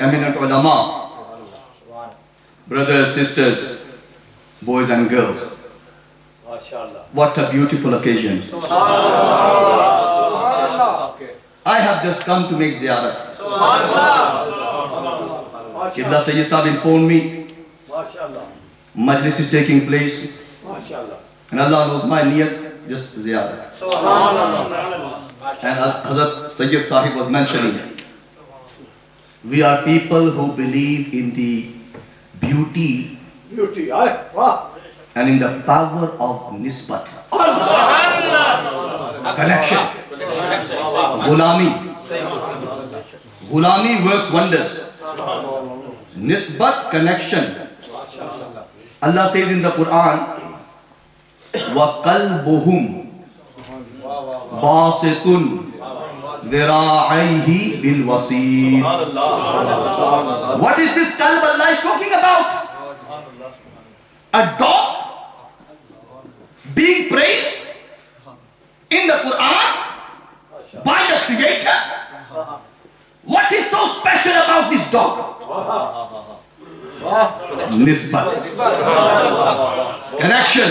eminent ulama, brothers, sisters, boys and girls. What a beautiful occasion. I have just come to make ziyarat. Qibla Sayyid Sahib informed me, Majlis is taking place, and Allah knows my niyat, just ziyarat. And Hazrat Sayyid Sahib was mentioning, we are people who believe in the beauty and in the power of nisbat, connection. Gulami works wonders. Nisbat, connection. Allah says in the Quran, وَقَلْبُهُمْ بَاسِطٌ ذِرَاعَيْهِ بِالْوَسِيطِ. What is this qalb Allah is talking about? A dog being praised in the Quran by the Creator? What is so special about this dog? Nisbat, connection.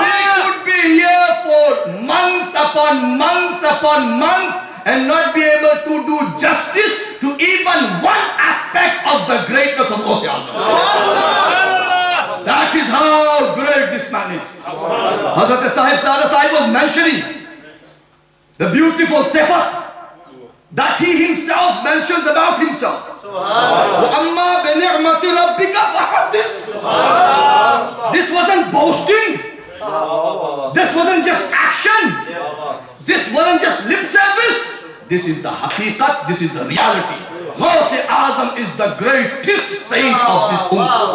We could be here for months upon months and not be able to do justice to even one aspect of the greatness of Gausi Azam. That is how great this man is. Hazrat Saada Sahib was mentioning the beautiful sifat that he himself mentions about himself. وَأَمَّا بِنِعْمَةِ رَبِّكَ فَحَدِّثْ. This wasn't boasting. This wasn't just action. This wasn't just lip service. This is the haqiqat, this is the reality. Gausi Azam is the greatest saint of this ummah.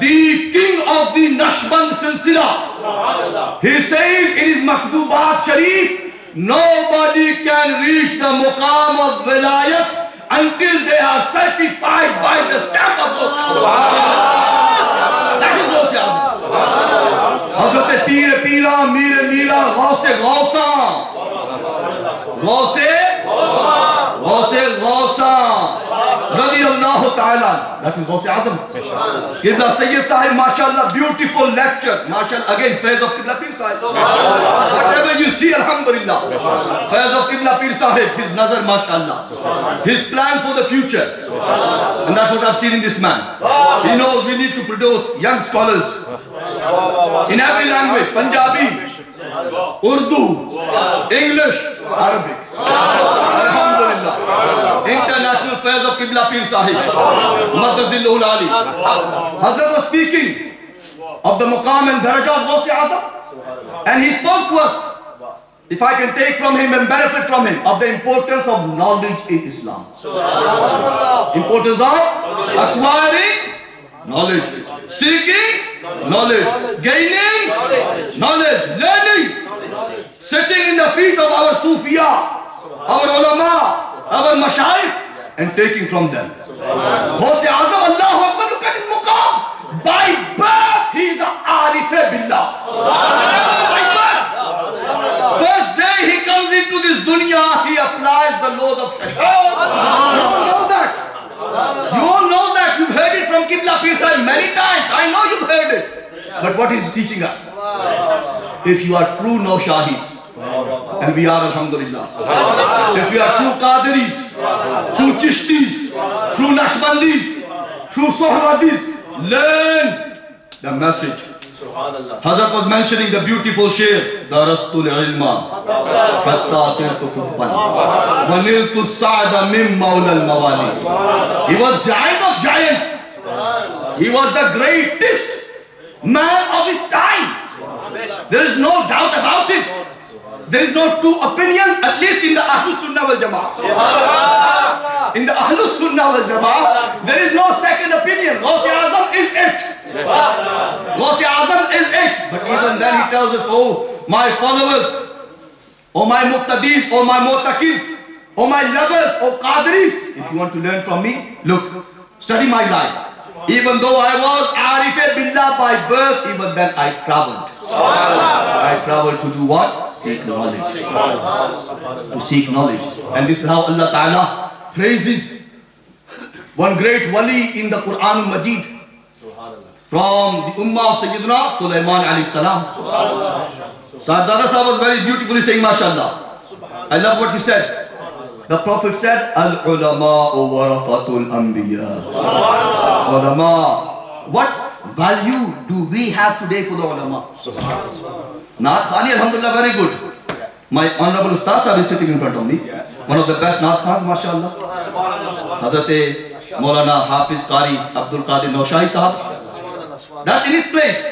the king of the Naqshband Silsila, he says in his Maktubat Sharif, nobody can reach the muqam of wilayat until they are certified by the stamp of God. That is Gausi Azam. Hazrat Pir Pira, Mir Mira, Gausi Gausa, Radiyallahu ta'ala. That is Gausi Azam. Qibla Sayyid Sahib, mashallah, beautiful lecture. Mashallah, again, Faiz of Qibla Pir Sahib. Whatever you see, alhamdulillah. Faiz of Qibla Pir Sahib, his nazar, mashallah. His plan for the future. And that's what I've seen in this man. He knows we need to produce young scholars in every language. Punjabi, Urdu, English, Arabic. Alhamdulillah. International Faiz of Qibla Pir Sahib, Madazzilluhul Ali. Hazrat was speaking of the Muqam and Daraja of Gausi Azam, and he spoke to us, if I can take from him and benefit from him, of the importance of knowledge in Islam. Importance of acquiring knowledge, seeking knowledge, gaining knowledge, learning, sitting in the feet of our Sufiya, our ulama, our mashayikh, and taking from them. Gausi Azam, Allahu Akbar, look at his muqam. By birth, he is an arif billah. By birth. First day he comes into this dunya, he applies the laws of Sharia. You all know that. You all know that. Pir Sahib many times. I know you've heard it. But what is teaching us? If you are true Naushahis, and we are alhamdulillah. If we are true Qadiris, true Chishtis, true Naqshbandis, true Sohradis, learn the message. Hazrat was mentioning the beautiful share, Darastul ilma hatta sirtu kutban wa niltu sa'da min mawla al-mawali. He was giant of giants. He was the greatest man of his time. There is no doubt about it. There is no two opinions, at least in the Ahlus Sunnah wal Jama'ah. In the Ahlus Sunnah wal Jama'ah, there is no second opinion. Ghaus-e Azam is it. Ghaus-e Azam is it. But even then he tells us, oh my followers, oh my muqtadis, oh my mu'taqids, oh my lovers, oh Qadiris, if you want to learn from me, look, study my life. Even though I was Arif Billah by birth, even then I traveled. I traveled to do what? Seek knowledge. To seek knowledge. And this is how Allah Ta'ala praises one great wali in the Quran al-Majid from the ummah of Sayyidina Sulaiman alayhi salam. Sahibzada Sahib was very beautifully saying, MashaAllah. I love what he said. The Prophet said, Al-Ulama'u warathatul anbiya. Ulama. What value do we have today for the ulama? Naat Khani, alhamdulillah, very good. My honorable Ustad Sahib is sitting in front of me. One of the best Naat Khans, mashallah. Hazrat Maulana Hafiz Qari Abdul Qadir Naushahi Sahib. That's in his place.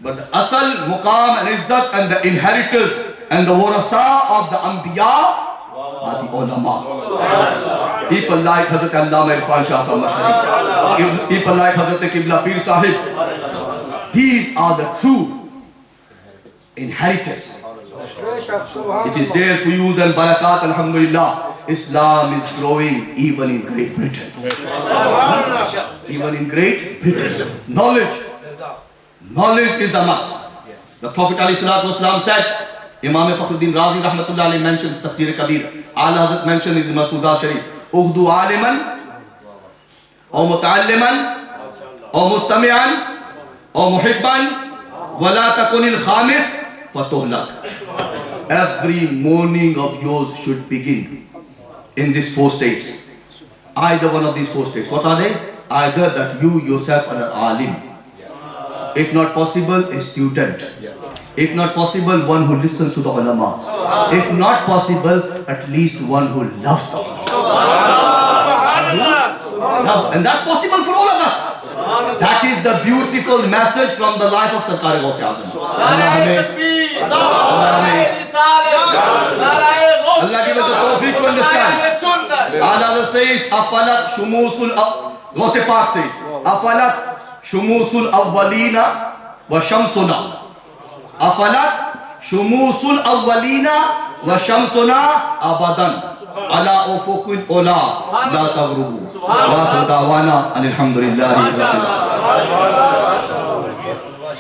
But the Asal, Muqam and Izzat and the inheritors and the warasa of the Anbiya are the ulama. People like Hazrat Allama Irfan Shah Sahib Mashhari. People like Hazrat Qibla Pir Sahib. These are the true inheritors. It is there for use and barakat, alhamdulillah. Islam is growing even in Great Britain. Even in Great Britain. Knowledge is a must. The Prophet ﷺ said, Imam Fakhruddin Razi rahmatullah alayhi mentions Tafsir Kabir. Ala Hazrat mentioned his Marfuza Sharif. Ughdu aliman, or muta'alliman, or mustami'an, or muhibban, wala takunil khamis, fatuhlak. Every morning of yours should begin in these 4 states. Either one of these 4 states. What are they? Either that you yourself are an alim. If not possible, a student. If not possible, one who listens to the ulama. If not possible, at least one who loves the ulama. And that's possible for all of us. That is the beautiful message from the life of Sarkar Ghaus-e Azam. Allah give us the tawfiq to understand. Allah says, Afalat Shumusul Ghaus-e Pak says, Afalat Shumusul Awwalina wa Shamsuna. Afalat Shumusul Awwalina wa Shamsuna abadan. Ala ufuqil ula la taghrubu. Wa khadawana alhamdulillahi rabbil alamin.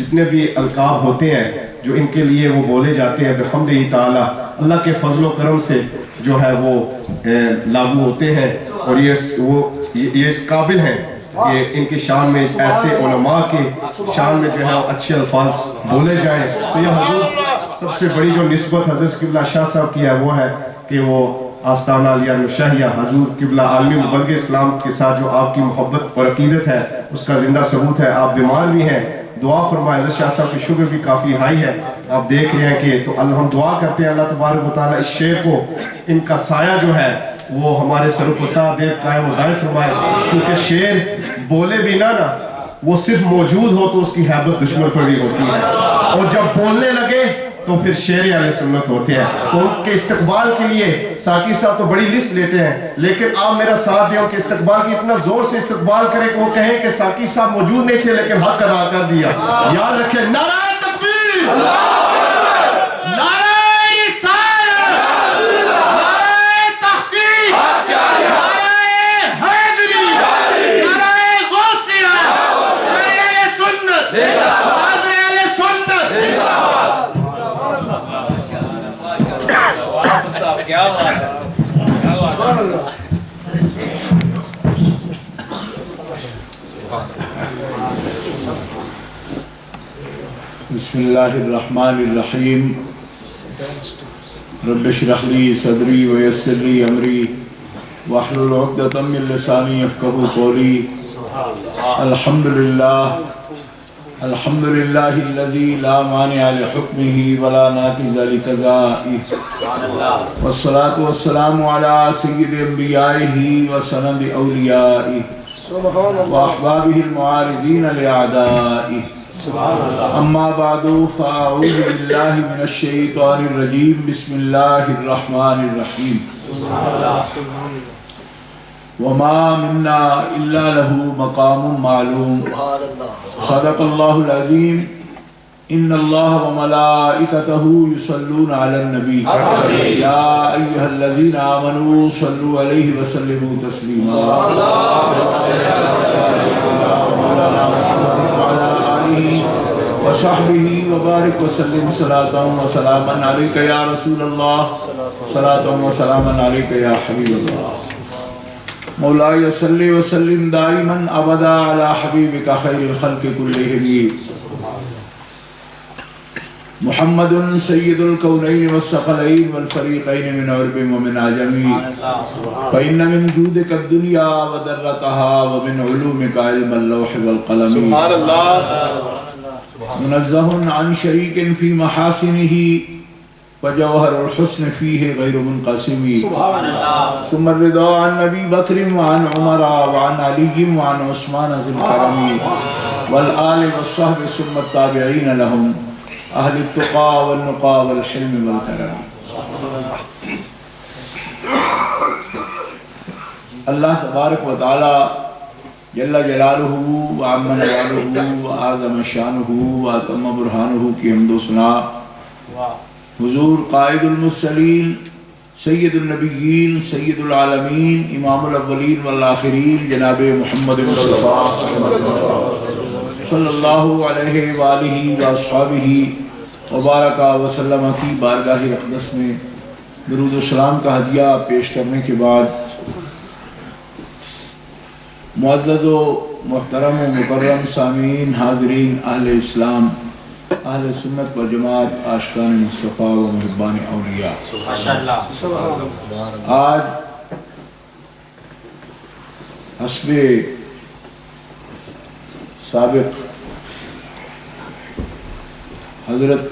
جتنے بھی القاب ہوتے ہیں جو ان کے لیے وہ بولے جاتے ہیں بحمدہ تعالی، اللہ کے فضل و کرم سے جو ہے وہ لاگو ہوتے ہیں، اور یہ اس قابل ہیں کہ ان کی شان میں ایسے علماء کے شان میں جو ہے اچھے الفاظ بولے جائیں۔ تو یہ حضور سب سے بڑی جو نسبت حضرت قبلہ شاہ صاحب کی ہے وہ ہے کہ وہ آستانہ علیہ شاہیہ حضور قبلہ عالمی مبلغ اسلام کے ساتھ جو آپ کی محبت اور عقیدت ہے اس کا زندہ ثبوت ہے۔ آپ بیمار بھی ہیں، دعا فرمائے، حضرت شاہ صاحب کی شوگر بھی کافی ہائی ہے، آپ دیکھ رہے ہیں کہ تو ہم دعا کرتے ہیں اللہ تبارک و تعالیٰ اس شعر کو، ان کا سایہ جو ہے وہ ہمارے سر و پتہ دے قائم و دائم فرمائے، کیونکہ شعر بولے بھی نہ وہ صرف موجود ہو تو اس کی حیبت دشمن پر بھی ہوتی ہے، اور جب بولنے لگے تو پھر شعر اہل سنت ہوتے ہیں۔ تو ان کے استقبال کے لیے ساقی صاحب تو بڑی لسٹ لیتے ہیں، لیکن آپ میرا ساتھ دیں ان کے استقبال کی اتنا زور سے استقبال کریں کہ وہ کہیں کہ ساقی صاحب موجود نہیں تھے لیکن حق ادا کر دیا۔ یاد رکھیں، نعرہ تکبیر، نعرہ رسالت، نعرہ تحقیق، نعرہ حیدری، نعرہ غوثیہ، شرع اہل سنت، حاضر اہل سنت۔ کیا بات ہے، کیا بات ہے۔ بسم اللہ الرحمن الرحیم، رب اشرح لی صدری ویسر لی امری واحلل عقدۃ من لسانی یفقہوا قولی۔ الحمد للہ الذی لا مانع لحکمہ ولا ناقض لقضائہ، والصلاة والسلام علی سید انبیائہ وسند اولیائہ واحبابہ المعارضین لأعدائہ۔ اما بعد فاعوذ باللہ من الشیطان الرجیم، بسم اللہ الرحمن الرحیم۔ وما منا الا له مقام معلوم، صدق اللہ العظیم۔ ان اللہ وملائکتہ یصلون علی النبی، یا ایہا الذین آمنوا صلوا علیہ وسلموا تسلیما۔ وصحبہ وبارک وسلم صلاۃ و سلاما علیک یا رسول اللہ، صلاۃ و سلاما علیک یا حبیب اللہ۔ مولاي صل وسلم دائما ابدا على حبيبك خير الخلق كلهم محمد سيد الكونين والثقلين والفريقين من عرب ومن عجم، فإن من جودك الدنيا وذرتها ومن علومك علم اللوح والقلم، منزه عن شريك في محاسنه وجوهر الحسن فيه غير منقسم، ثم الرضا عن نبي بكر وعن عمر وعن علي وعن عثمان ذي الكرم والآل والصحب، ثم التابعين لهم أهل التقى والنقى والحلم والكرم۔ اللہ تبارک و تعالی جل جلالہ وعم نوالہ وعظم شانہ واتم برہانہ کی حمد و ثنا حضور قائد المرسلین، سید النبیین، سید العالمین، امام الاولین والآخرین، جناب محمد مصطفیٰ صلی اللہ علیہ وآلہ واصحابہ وبارک وسلم کی بارگاہ اقدس میں درود و سلام کا ہدیہ پیش کرنے کے بعد، معزز و محترم و مکرم سامعین، حاضرین، اہل اسلام، اہل سنت و جماعت، عاشقان مصطفیٰ و محبان اولیاء، آج حسب سابق حضرت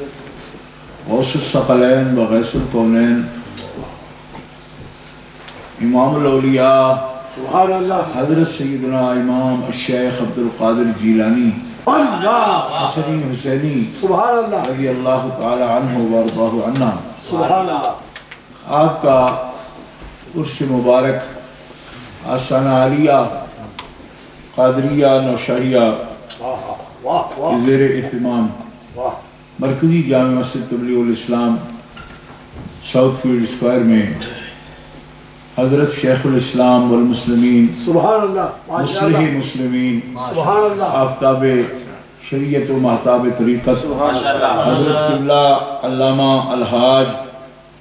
غوث الثقلین و غیث الکونین، امام الاولیاء حضرت سیدنا امام الشیخ عبد القادر جیلانی حسنی حسینی رضی اللہ تعالی عنہ وارضاہ عنہ، آپ کا عرش مبارک آستانہ عالیہ قادریہ نوشہریہ زیر اہتمام مرکزی جامع مسجد تبلیغ الاسلام ساؤتھ فیلڈ اسکوائر میں حضرت شیخ الاسلام والمسلمین، مصلح مسلمین، آفتاب شریعت و محتاب طریقت حضرت قبلہ علامہ الحاج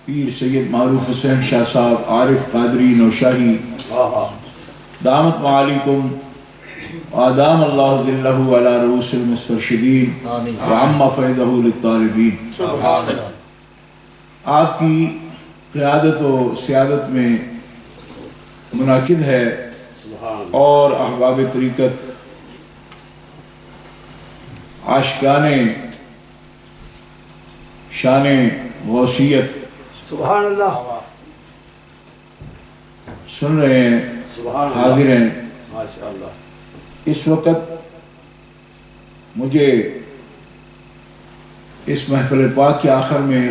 پیر سید معروف حسین شاہ صاحب عارف قادری نوشاہی دامت معالیکم آدام اللہ ذلہ علی رؤوس المسترشدین وعم فیضہ للطالبین. آپ کی قیادت و سیادت میں منعقد ہے اور احباب طریقت عاشقان شان غوثیت سبحان اللہ سن رہے ہیں، حاضر ہیں. ماشاء اللہ. اس وقت مجھے اس محفل پاک کے آخر میں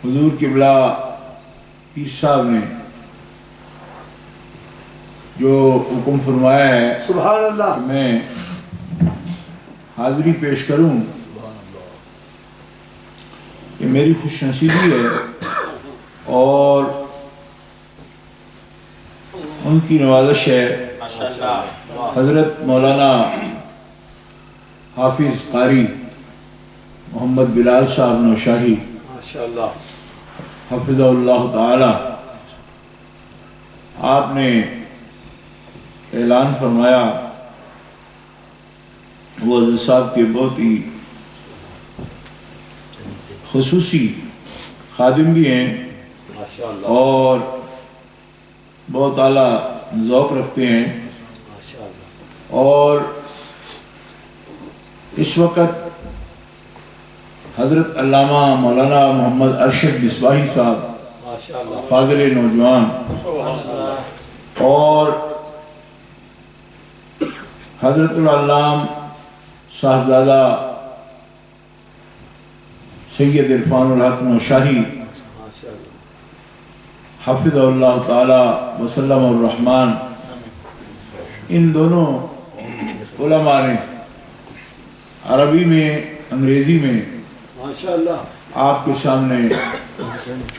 حضور قبلہ پیر صاحب نے جو حکم فرمایا ہے سبحان اللہ. کہ میں حاضری پیش کروں، یہ میری خوش نصیبی ہے اور ان کی نوازش ہے. حضرت مولانا حافظ قاری محمد بلال صاحب نوشاہی ماشاء اللہ. حفظہ اللہ تعالی، آپ نے اعلان فرمایا، وہ حضرت صاحب کے بہت ہی خصوصی خادم بھی ہیں ماشاء اللہ. اور بہت اعلیٰ ذوق رکھتے ہیں. ماشاء اللہ. اور اس وقت حضرت علامہ مولانا محمد ارشد مصباحی صاحب ماشاء اللہ. فاضل نوجوان اور حضرت العلام صاحبزادہ سید عرفان الحق نوشاہی ماشاء اللہ. حفظ اللہ تعالی وسلم الرحمن، ان دونوں علماء نے عربی میں انگریزی میں ماشاء اللہ. آپ کے سامنے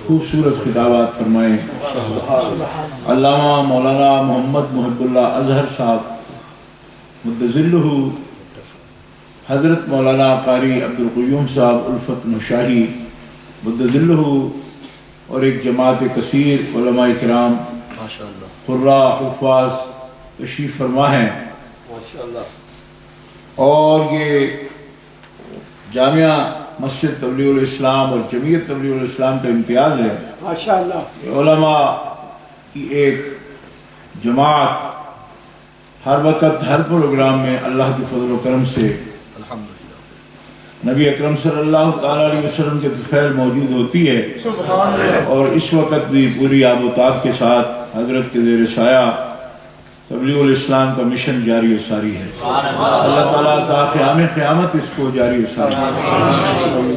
خوبصورت خطابات فرمائے. علامہ مولانا محمد محب اللہ اظہر صاحب مدظلہ، حضرت مولانا قاری عبد القیوم صاحب الفت نوشاہی مدظلہ، اور ایک جماعت کثیر علماء کرام قراء حفاظ تشریف فرما ہیں. ماشاء اللہ. اور یہ جامعہ مسجد تبلیغ الاسلام اور جمعیت تبلیغ الاسلام کا امتیاز ہے. ماشاء اللہ. علماء کی ایک جماعت ہر وقت ہر پروگرام میں اللہ کے فضل و کرم سے نبی اکرم صلی اللہ تعالیٰ علیہ وسلم کے طفیل موجود ہوتی ہے. اور اس وقت بھی پوری آب و تاب کے ساتھ حضرت کے زیر سایہ تبلیغ الاسلام کا مشن جاری و ساری ہے. اللہ تعالیٰ تا قیام قیامت اس کو جاری و ساری ہے.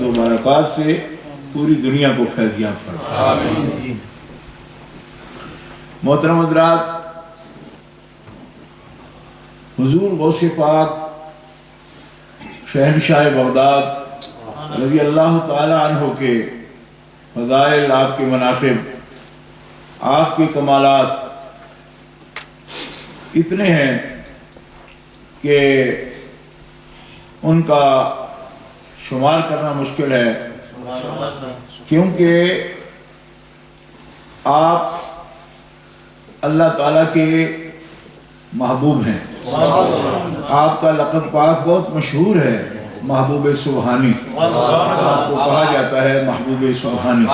و برکات سے پوری دنیا کو فیضیاب فرمائے. محترم حضرات، حضور غوث پاک شہنشاہ بغداد رضی اللہ تعالی عنہ کے فضائل، آپ کے مناقب، آپ کے کمالات اتنے ہیں کہ ان کا شمار کرنا مشکل ہے، کیونکہ آپ اللہ تعالیٰ کے محبوب ہیں. آپ کا لقب پاک بہت مشہور ہے، محبوب سبحانی. آپ کو کہا جاتا ہے محبوب سبحانی.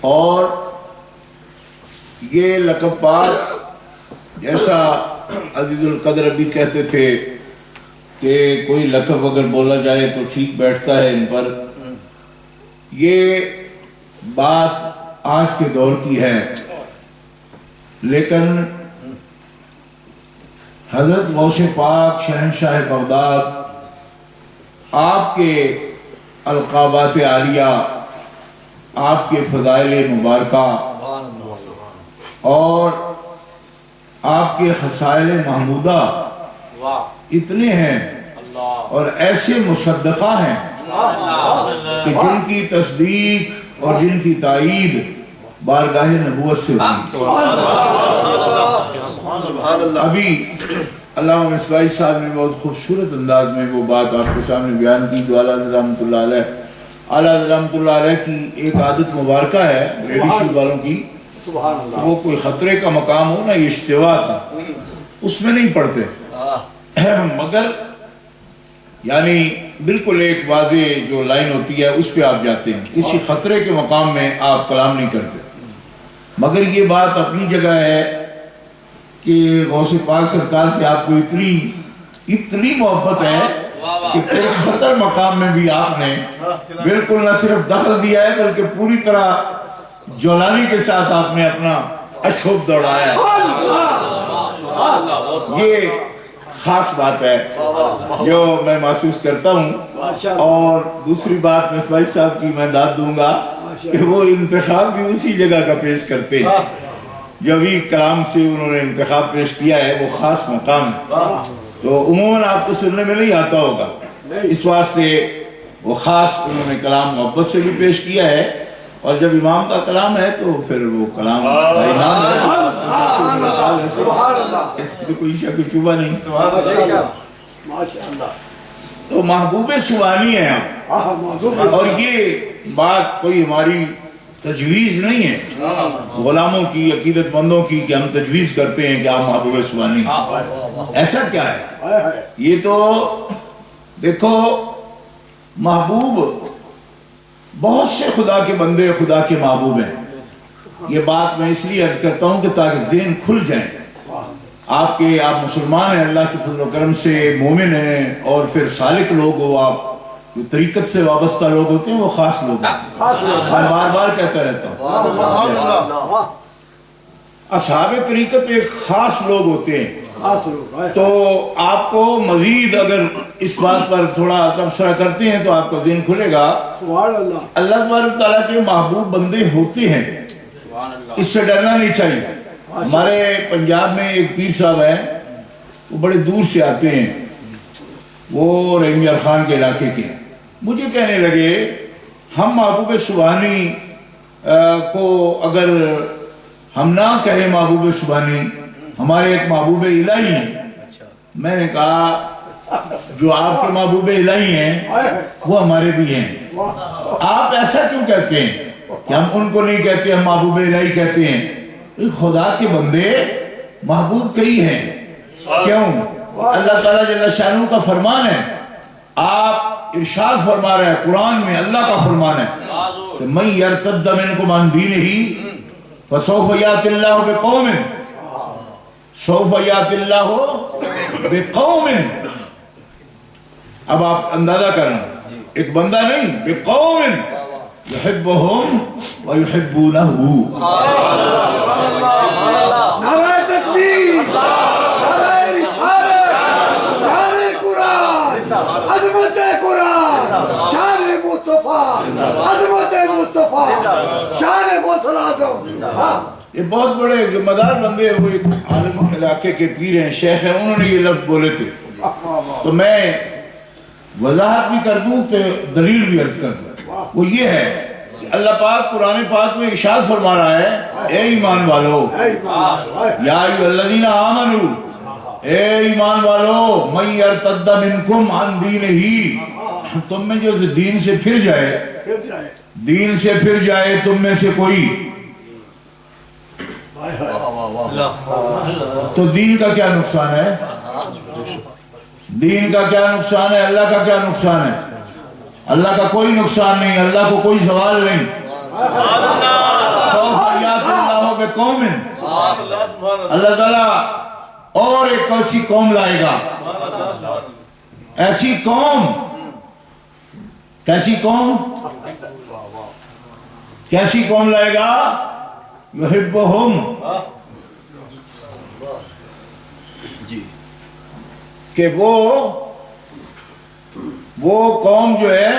اور یہ لقب پاک، جیسا عزیز القدر ابھی کہتے تھے کہ کوئی لقب اگر بولا جائے تو ٹھیک بیٹھتا ہے ان پر، یہ بات آج کے دور کی ہے. لیکن حضرت غوث پاک شہنشاہ بغداد، آپ کے القابات عالیہ، آپ کے فضائل مبارکہ اور آپ کے خصائل محمودہ اتنے ہیں اور ایسے مصدقہ ہیں کہ جن کی تصدیق اور جن کی تائید بارگاہ نبوت سے ہوئی. ابھی علامہ مصباحی صاحب نے بہت خوبصورت انداز میں وہ بات آپ کے سامنے بیان کی جو اعلیٰ حضرت رحمۃ اللہ علیہ کی ایک عادت مبارکہ ہے ریڈیشن والوں کی، سبحان اللہ، وہ کوئی خطرے کا مقام ہو نا، یہ اشتوا کا، اس میں نہیں پڑھتے، مگر یعنی بالکل ایک واضح جو لائن ہوتی ہے اس پہ آپ جاتے ہیں، کسی خطرے کے مقام میں آپ کلام نہیں کرتے۔ مگر یہ بات اپنی جگہ ہے کہ غوث پاک سرکار سے آپ کو اتنی محبت ہے کہ خطر مقام میں بھی آپ نے بالکل نہ صرف دخل دیا ہے بلکہ پوری طرح جولانی کے ساتھ آپ نے اپنا اشوب دوڑایا ہے۔ یہ خاص بات ہے جو میں محسوس کرتا ہوں۔ اور دوسری بات مصباحی صاحب کی میں داد دوں گا کہ وہ انتخاب بھی اسی جگہ کا پیش کرتے ہیں، جو ابھی کلام سے انہوں نے انتخاب پیش کیا ہے وہ خاص مقام ہے، تو عموماً آپ کو سننے میں نہیں آتا ہوگا، اس واسطے وہ خاص انہوں نے کلام محبت سے بھی پیش کیا ہے، اور جب امام کا کلام ہے تو پھر وہ کلام امام ہے، اس میں کوئی شک و شبہ نہیں۔ ماشاءاللہ، تو محبوب سبحانی ہیں آپ، اور یہ بات کوئی ہماری تجویز نہیں ہے غلاموں کی، عقیدت مندوں کی، کہ ہم تجویز کرتے ہیں کہ آپ محبوب سبحانی ہیں، ایسا کیا ہے؟ یہ تو دیکھو محبوب بہت سے خدا کے بندے خدا کے محبوب ہیں، یہ بات میں اس لیے عرض کرتا ہوں کہ تاکہ ذہن کھل جائیں، آپ مسلمان ہیں، اللہ کے فضل و کرم سے مومن ہیں، اور پھر سالک لوگ ہو، آپ جو طریقت سے وابستہ لوگ ہوتے ہیں وہ خاص لوگ ہیں، میں بار بار کہتا رہتا ہوں اصحاب طریقت ایک خاص لوگ ہوتے ہیں۔ تو آپ کو مزید اگر اس بات پر تھوڑا تبصرہ کرتے ہیں تو آپ کا ذہن کھلے گا۔ اللہ تبارک تعالیٰ کے محبوب بندے ہوتے ہیں، اس سے ڈرنا نہیں چاہیے۔ ہمارے پنجاب میں ایک پیر صاحب ہیں، وہ بڑے دور سے آتے ہیں، وہ رحیم یار خان کے علاقے کے، مجھے کہنے لگے ہم محبوب سبحانی کو اگر ہم نہ کہیں محبوب سبحانی، ہمارے ایک محبوب الہی ہیں۔ میں نے کہا جو آپ کے محبوب الہی ہیں وہ ہمارے بھی ہیں، آپ ایسا کیوں کہتے ہیں کہ ہم ان کو نہیں کہتے، ہم محبوب الہی کہتے ہیں؟ خدا کے بندے محبوب کئی ہیں، کیوں؟ اللہ تعالیٰ جل شانہ کا فرمان ہے، آپ ارشاد فرما رہے ہیں قرآن میں، اللہ کا فرمان ہے کہ مَن يَرْتَدَّ مِنْكُمْ عَنْ دِينِهِ فَسَوْفَ يَأْتِ اللَّهُ بِقَوْمٍ، سوف یات اللہ بقوم، اب آپ اندازہ کرنا، ایک بندہ نہیں، بقوم یحبہم ویحبونہ۔ نعرہ تکبیر، نعرہ رسالت، شان قرآن، عظمت قرآن، شان مصطفیٰ، عظمت مصطفیٰ، شان غوث الاعظم۔ یہ بہت بڑے ذمہ دار بندے ہیں، وہ ایک عالم علاقے کے پیر ہیں، شیخ ہیں، انہوں نے یہ لفظ بولے تھے، تو میں وضاحت بھی کر دوں تو دلیل بھی عرض کر دوں۔ وہ یہ ہے کہ اللہ پاک قرآن پاک میں ارشاد فرما رہا ہے، اے ایمان والو، یا ایھا الذین آمنو، اے ایمان والو، من یرتد منکم عن دینہ، تم میں جو دین سے پھر جائے تم میں سے کوئی، تو دین کا کیا نقصان ہے؟ دین کا کیا نقصان ہے؟ اللہ کا کیا نقصان ہے؟ اللہ کا کوئی نقصان نہیں، اللہ کو کوئی زوال نہیں۔ سوف یأتی اللہ بقوم، اللہ تعالیٰ اور ایک ایسی قوم لائے گا، ایسی قوم، کیسی قوم؟ کیسی قوم لائے گا؟ یحبہم، کہ وہ قوم جو ہے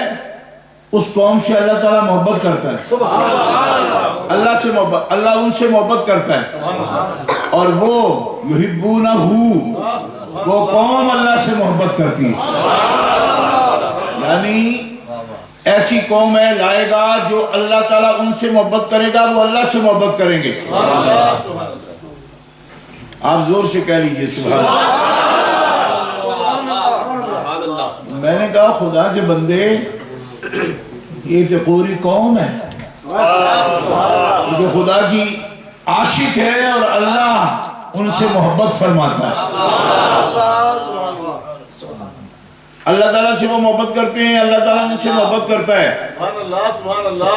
اس قوم سے اللہ تعالیٰ محبت کرتا ہے، اللہ سے محبت، اللہ ان سے محبت کرتا ہے، اور وہ یحبونہ، وہ قوم اللہ سے محبت کرتی ہے، یعنی ایسی قوم ہے لائے گا جو اللہ تعالیٰ ان سے محبت کرے گا، وہ اللہ سے محبت کریں گے۔ آپ زور سے کہہ لیجئے سبحان اللہ۔ میں نے کہا خدا کے بندے یہ تو پوری قوم ہے جو خدا کی عاشق ہے اور اللہ ان سے محبت فرماتا ہے. اللہ تعالیٰ سے وہ محبت کرتے ہیں, اللہ تعالیٰ ان سے محبت کرتا ہے.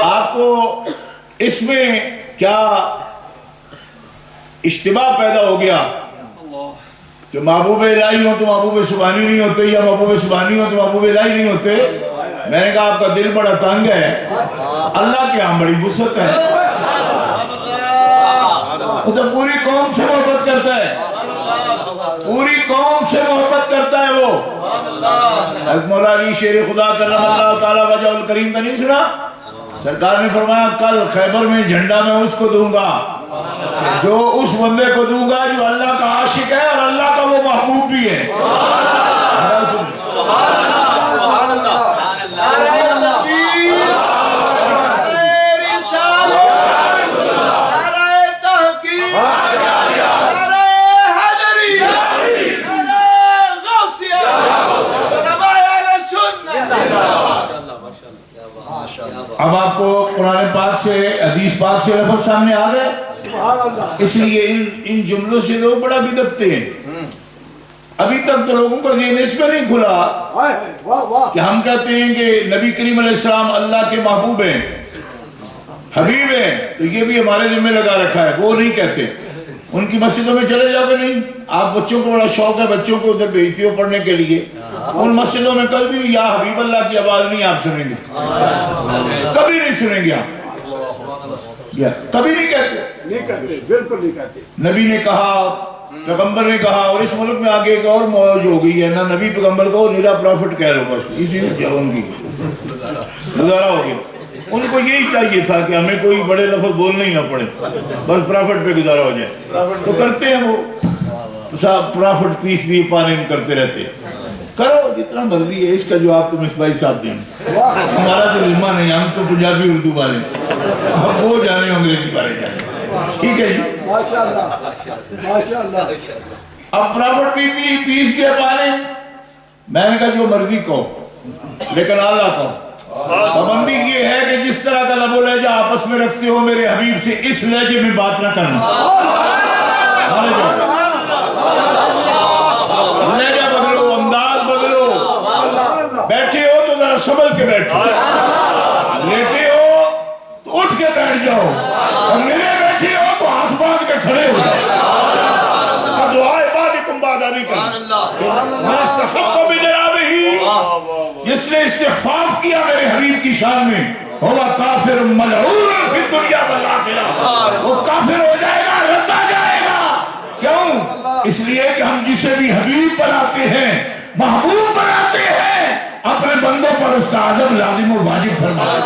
آپ کو اس میں کیا اشتباہ پیدا ہو گیا کہ محبوب الہی ہو تو محبوب سبحانی نہیں ہوتے, یا محبوب سبحانی ہو تو محبوب الہی نہیں ہوتے. میں نے کہا آپ کا دل بڑا تنگ ہے, اللہ کے ہاں بڑی وسعت ہے. اسے پوری قوم سے محبت کرتا ہے, پوری قوم سے محبت کرتا ہے وہ. حضرت مولا علی شیر خدا کرم اللہ تعالیٰ وجہ الکریم کا نہیں سنا؟ سرکار نے فرمایا کل خیبر میں جھنڈا میں اس کو دوں گا جو اس بندے کو دوں گا جو اللہ کا عاشق ہے اور اللہ کا وہ محبوب بھی ہے. اب آپ کو قرآن پاک سے حدیث پاک سے لفظ سامنے آ گئے, اس لیے ان جملوں سے لوگ بڑا بدعتے ہیں. ابھی تک تو لوگوں کا ذہن اس میں نہیں کھلا کہ ہم کہتے ہیں کہ نبی کریم علیہ السلام اللہ کے محبوب ہیں, حبیب ہیں, تو یہ بھی ہمارے ذمہ لگا رکھا ہے. وہ نہیں کہتے. ان کی مسجدوں میں چلے جاؤ گے نہیں, آپ بچوں کو بڑا شوق ہے بچوں کو ادھر بھیجتے ہو پڑھنے کے لیے, ان مسجدوں میں کبھی بھی یا حبیب اللہ کی آواز نہیں آپ سنیں گے, کبھی نہیں سنیں گے آپ, کبھی نہیں کہتے, بالکل نہیں کہتے. نبی نے کہا, پیغمبر نے کہا, اور اس ملک میں آگے ایک اور موج ہو گئی ہے نا, نبی پیغمبر کو نیرا پرافٹ کہہ لو بس, اسی میں ان کی گزارا ہو گیا. ان کو یہی چاہیے تھا کہ ہمیں کوئی بڑے لفظ بولنا ہی نہ پڑے, بس پرافٹ پہ گزارا ہو جائے. تو کرتے ہیں وہ پرافٹ پیس بھی پانے میں کرتے رہتے ہیں. کرو جتنا مرضی ہے, اس کا جواب تو مصباحی صاحب دیں. ہمارا تو ذمہ نہیں, ہم تو پنجابی اردو والے, ہم وہ جانے انگریزی والے جانے. ٹھیک ہے جی, ماشاءاللہ ماشاءاللہ. اب پرافٹ بھی پیس بھی پانے. میں نے کہا جو مرضی کہو لیکن اللہ کہو. پابندی یہ ہے کہ جس طرح کا لب و لہجہ آپس میں رکھتے ہو میرے حبیب سے اس لہجے میں بات نہ کرنا. لہجہ بدلو, انداز بدلو. بیٹھے ہو تو ذرا سنبھل کے بیٹھو, لیٹے ہو تو اٹھ کے بیٹھ جاؤ, اور ملے بیٹھے ہو تو ہاتھ باندھ کے کھڑے ہو جاؤ. دعائے بعدکم بعد ابی کرنا. من استخف بجنابہ, جس نے استخفاف کیا میرے حبیب کی شان میں, ہوا کافر ملعون فی الدنیا والآخرہ, وہ کافر ہو جائے گا, ردا جائے گا. کیوں؟ اس لیے کہ ہم جسے بھی حبیب بناتے ہیں, محبوب بناتے ہیں, اپنے بندوں پر اس کا ادب لازم و واجب فرماتے ہیں.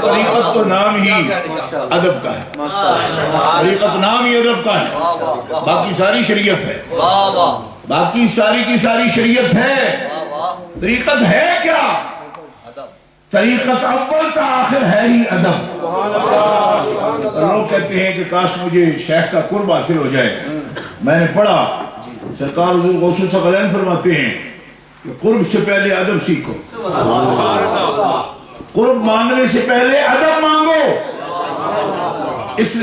طریقت تو نام ہی ادب کا ہے, طریقت نام ہی ادب کا ہے, باقی ساری شریعت ہے, باقی ساری کی ساری شریعت ہے. طریقت ہے کیا؟ طریقت اول تا آخر ہے ہی ادب. لوگ کہتے ہیں کہ کاش مجھے شیخ کا قرب حاصل ہو جائے. میں نے پڑھا سرکار حضور غوث ثقلین فرماتے ہیں کہ قرب سے پہلے ادب سیکھو, قرب مانگنے سے پہلے ادب مانگو. اس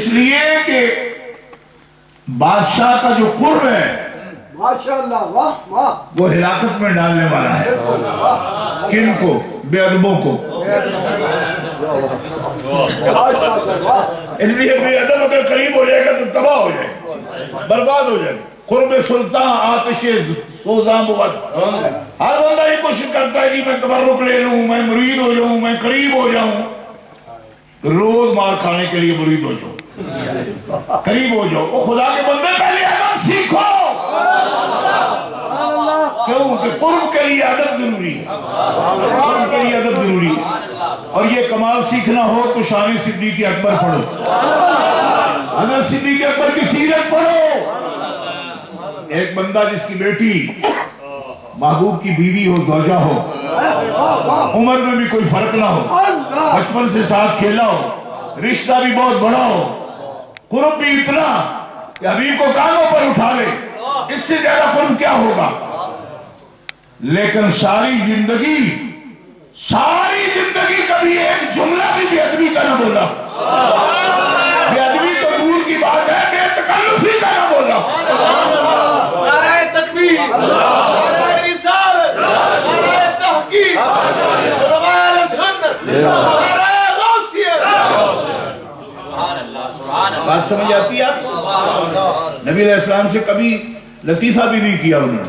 لیے کہ بادشاہ کا جو قرب ہے ماشاءاللہ, واہ واہ, وہ ہلاکت میں ڈالنے والا ہے. کن کو؟ بے ادبوں کو. اس لیے بے ادب اگر قریب ہو جائے گا تو تباہ ہو جائے گا, برباد ہو جائے گا. قرب سلطان آتش سوزاں بود. ہر بندہ یہ کوشش کرتا ہے کہ میں تبرک لے لوں, میں مرید ہو جاؤں, میں قریب ہو جاؤں. روز مار کھانے کے لیے مرید ہو جاؤ, قریب ہو جاؤ. وہ خدا کے بندے پہلے ادب سیکھو. کیوں کہ قرب کے لیے ادب ضروری ہے, قرب کے لیے ادب ضروری ہے. اور یہ کمال سیکھنا ہو تو شان صدیق اکبر پڑھو, حضرت صدیق اکبر کی سیرت پڑھو. ایک بندہ جس کی بیٹی محبوب کی بیوی ہو, زوجہ ہو, عمر میں بھی کوئی فرق نہ ہو, بچپن سے ساتھ کھیلا ہو, رشتہ بھی بہت بڑا ہو, قرب بھی اتنا کہ حبیب کو کانوں پر اٹھا لے، اس سے زیادہ قرب کیا ہوگا؟ لیکن ساری زندگی کبھی ایک جملہ بھی بے ادبی کا نہ بولا، بے ادبی تو دور کی بات ہے، بے تکلفی کا نہ بولا۔ نعرہ تکبیر، نعرہ رسالت، نعرہ تحقیق، علماء اہل سنت، نعرہ غوثیت۔ بات سمجھ آتی ہے آپ کو؟ نبی علیہ السلام سے کبھی لطیفہ بھی نہیں کیا انہوں نے،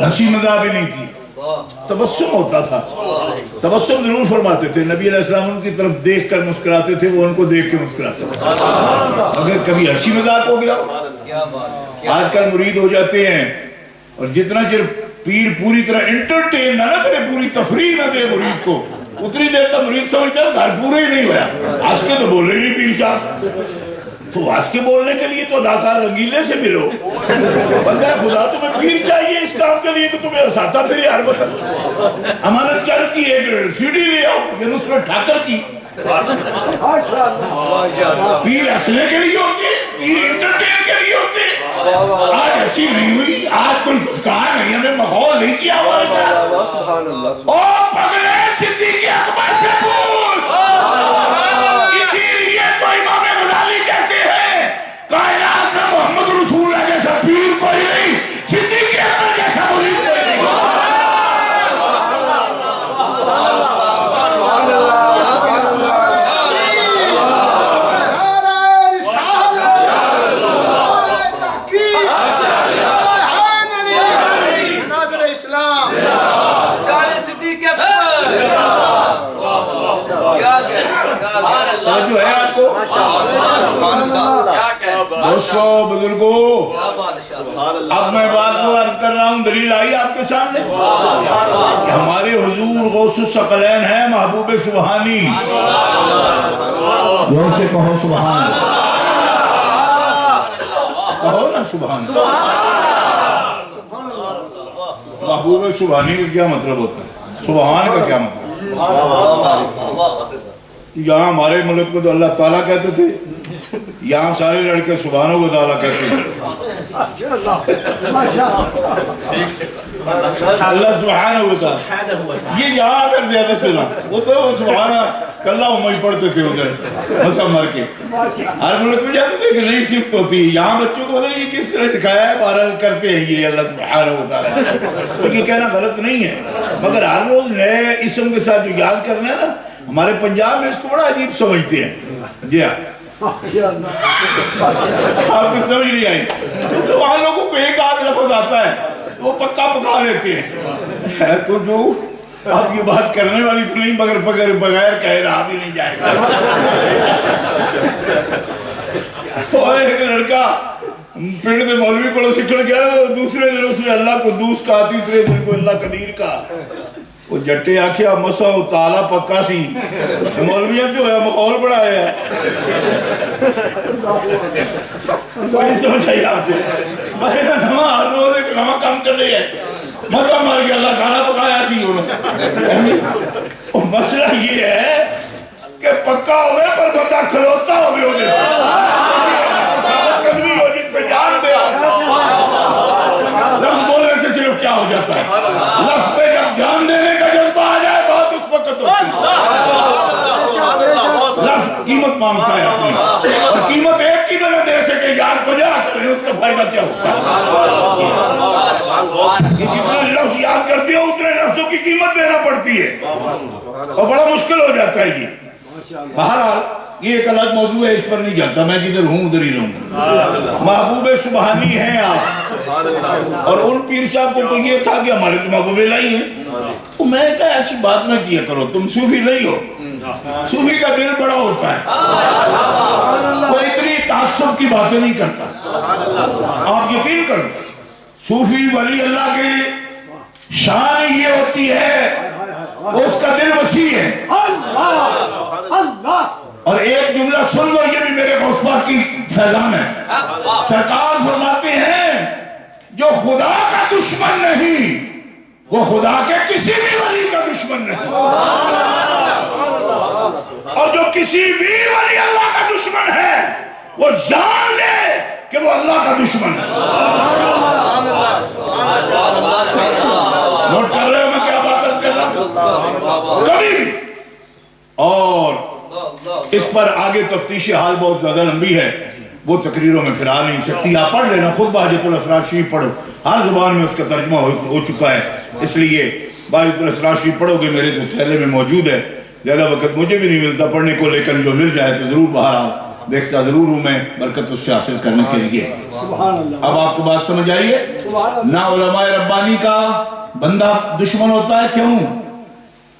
ہنسی مزاح بھی نہیں کی، تبسم ہوتا تھا، تبسم ضرور فرماتے تھے۔ نبی علیہ السلام ان کی طرف دیکھ کر مسکراتے تھے، وہ ان کو دیکھ کے مسکراتے تھے۔ اگر کبھی ہنسی مذاق ہو گیا، آج کل مرید ہو جاتے ہیں اور جتنا چر پیر پوری طرح انٹرٹین نہ کرے، پوری تفریح نہ دے مرید کو، اتنی دیر تک مرید سمجھتا ہے گھر پورے ہی نہیں ہوا۔ ہنس کے تو بول رہے نہیں پیر صاحب، تو ہنس کے بولنے کے لیے تو اداکار رنگیلے سے ملو، بندہ خدا تمہیں پیر چاہیے اس کام کے لیے کہ تمہیں ہنساتا پھر ہر وقت۔ امانت چل کی ایک سی ڈی لے آؤ، پھر اس میں ٹھاکر کی۔ پیر ہنسنے کے لیے ہوتے، پیر انٹرٹین کے لیے ہوتے۔ آج ہنسی نہیں ہوئی، آج کوئی کچھ کہا نہیں، ہمیں ماحول نہیں کیا ہوا۔ او پگلے صدیق اکبر سے پوچھ، اسی لیے تو امام غزالی کہتے ہیں کائنات میں محمد رسول اللہ جیسا پیر کوئی نہیں، صدیق اکبر جیسا مرید کوئی نہیں۔ جو ہے آپ کو دوستو بزرگوں، اب میں بات کو عرض کر رہا ہوں، دلیل آئی آپ کے سامنے کہ ہمارے حضور غوث الثقلین ہیں، محبوب سبحانی۔ غور سے کہو سبحان اللہ، کہو نا سبحان اللہ۔ محبوب سبحانی کا کیا مطلب ہوتا ہے؟ سبحان کا کیا مطلب؟ یہاں ہمارے ملک میں تو اللہ تعالیٰ کہتے تھے، یہاں سارے لڑکے سبحانہ و تعالیٰ کہتے ہیں۔ اللہ سبحانہ و تعالیٰ، یہ یہاں اگر زیادہ سنا، وہ تو سبحانہ کلہ ہی پڑھتے تھے ادھر مسا مر کے۔ ہر ملک میں جاتے تھے کہ نئی صفت ہوتی ہے، یہاں بچوں کو پتہ نہیں یہ کس طرح دکھایا ہے، بہرحال کرتے ہیں یہ اللہ سبحانہ و تعالیٰ۔ تو یہ کہنا غلط نہیں ہے، مگر ہر روز نئے اسم کے ساتھ جو یاد کرنا ہے نا، ہمارے پنجاب میں اس کو بڑا عجیب سمجھتے ہیں۔ جی ہاں، آپ کو سمجھ نہیں آئی، کیونکہ وہاں لوگوں کو ایک آدھ لفظ آتا ہے تو وہ پکا پکا لیتے ہیں۔ تو جو آپ یہ بات کرنے والی تو نہیں، مگر بغیر کہے رہا بھی نہیں جائے گا۔ اور ایک لڑکا پنڈ کے مولوی کو سکھڑ گیا، دوسرے دن اس نے اللہ قدوس کہا، تیسرے دن کو اللہ قدیر کہا۔ وہ جٹے آکھیا مسا و تعالیٰ پکا سی، مولویاں جو ہے مخول بڑھایا ہے۔ کوئی سمجھ آئی آپ سے، میں نمہ ہر روز ایک نمہ کام کر لیا ہے، مسا مار کے اللہ تعالیٰ پکایا سی انہوں۔ مسئلہ یہ ہے کہ پکا ہوئے پر بندہ کھلوتا ہوئے ہوئے ثابت قدمی ہو جس پہ جان دے۔ لفظ بولنے سے صرف کیا ہو جاتا ہے، لفظ پہ جب جان دینے کا جذبہ آ جائے بات اس وقت ہوتی ہے۔ لفظ قیمت مانگتا ہے اپنی، اور قیمت ایک کی نہ دے سکے یار 50 کریں، اس کا فائدہ کیا ہوتا ہے؟ یہ جتنا لفظ یاد کرتی ہو اتنے لفظوں کی قیمت دینا پڑتی ہے، اور بڑا مشکل ہو جاتا ہے یہ۔ بہرحال یہ ایک الگ موضوع ہے، اس پر نہیں جاتا، میں جدھر ہوں ادھر ہی رہوں گا۔ محبوب سبحانی ہیں آپ، اور ان پیر صاحب کو تو یہ تھا کہ ہمارے تو محبوب الہی ہیں۔ تو میں کہا ایسی بات نہ کیا کرو، تم صوفی نہیں ہو، صوفی کا دل بڑا ہوتا ہے، وہ اتنی تعصب کی باتیں نہیں کرتا۔ آپ یقین کرو، صوفی ولی اللہ کی شان یہ ہوتی ہے، اس کا دل وسیع ہے۔ اور ایک جملہ سن لو، یہ بھی میرے غوث پاک کی فیضان ہے۔ سرکار فرماتے ہیں جو خدا کا دشمن نہیں وہ خدا کے کسی بھی ولی کا دشمن نہیں، اور جو کسی بھی ولی اللہ کا کا دشمن ہے وہ جان لے کہ وہ اللہ کا دشمن ہے. نوٹ کر رہے ہو میں کیا بات کر رہا ہوں؟ کبھی بھی. اور اس پر آگے تفتیش حال بہت زیادہ لمبی ہے, وہ تقریروں میں پھر آ نہیں سکتی. آپ پڑھ لینا خود بحاجت الاسرار شریف پڑھو, ہر زبان میں اس کا ترجمہ ہو چکا ہے, اس لیے بحاجت الاسرار شریف پڑھو گے, میرے تو تھیلے میں موجود ہے, زیادہ وقت مجھے بھی نہیں ملتا پڑھنے کو, لیکن جو مل جائے تو ضرور باہر آؤ, دیکھتا ضرور ہوں میں برکت اس سے حاصل کرنے کے لیے. سبحان اللہ. اب آپ کو بات سمجھ آئیے, نہ علماء ربانی کا بندہ دشمن ہوتا ہے, کیوں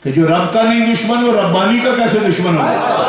کہ جو رب کا نہیں دشمن وہ ربانی کا کیسے دشمن ہوتا ہے؟